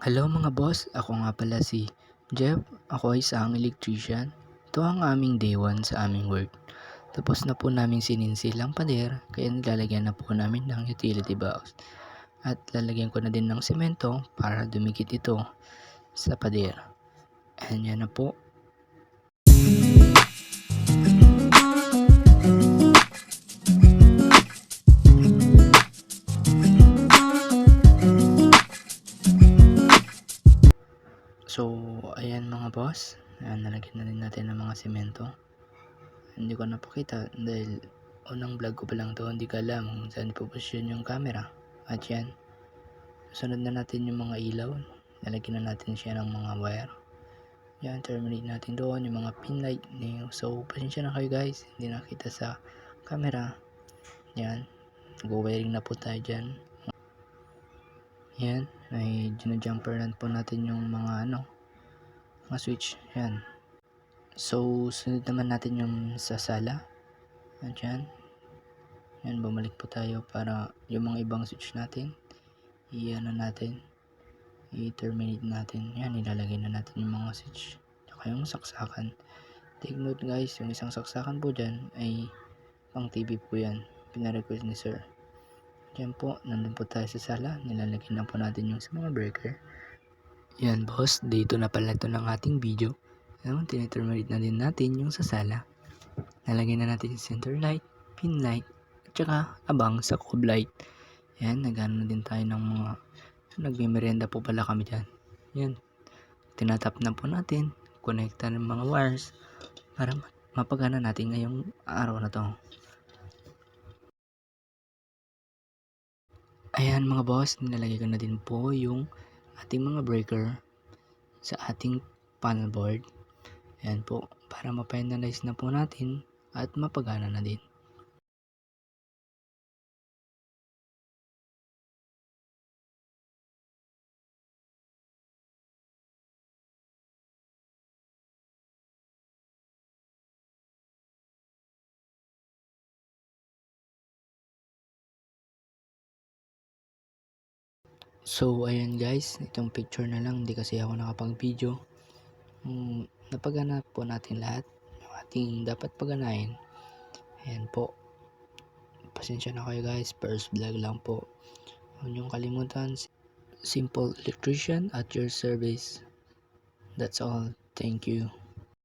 Hello mga boss, ako nga pala si Jeff. Ako ay isang electrician. Ito ang aming day 1 sa aming work. Tapos na po namin sininsil ang pader, kaya nilalagyan na po namin ng utility box. At lalagyan ko na din ng semento para dumikit ito sa pader. And yan na po. So, ayan mga boss. Ayan, nalagyan na din natin ng mga semento. Hindi ko napakita dahil unang vlog ko pa lang to, hindi ko alam kung saan ipoposisyon yung camera. At yan, sunod na natin yung mga ilaw. Lalagyan na natin siya ng mga wire. Yan, terminate natin doon yung mga pin light. So, pasensya na kayo guys, hindi nakita sa camera. Yan, nag-wiring na po tayo dyan. Yan, ay ginajumper na po natin yung mga mga switch. Yan. So, sunod naman natin yung sa sala. Yan. Yan, bumalik po tayo para yung mga ibang switch natin natin, i-terminate natin. Yan, ilalagay na natin yung mga switch tsaka yung saksakan. Take note guys, yung isang saksakan po dyan ay pang TV po yan, pinarequest ni sir. Yan po, nandun po tayo sa sala, nilalagay na po natin yung sa mga breaker. Yan boss, dito na pala ito ng ating video. Tiniterminate na din natin yung sa sala. Lalagay na natin yung center light, pin light, at saka abang sa cob light. Yan, nagano na din tayo ng mga nagme-merienda po pala kami dyan. Yan, tinatap na po natin, connecta ng mga wires para mapagana natin ngayong araw na to. Ayan mga boss, nilalagay ko na din po yung ating mga breaker sa ating panel board. Ayan po, para ma-finalize na po natin at mapagana na din. So ayan guys, itong picture na lang, hindi kasi ako nakapag-video. Napagana po natin lahat yung ating dapat paganahin. Ayan po, pasensya na kayo guys, first vlog lang po. Huwag niyong kalimutan, simple electrician at your service. That's all, thank you.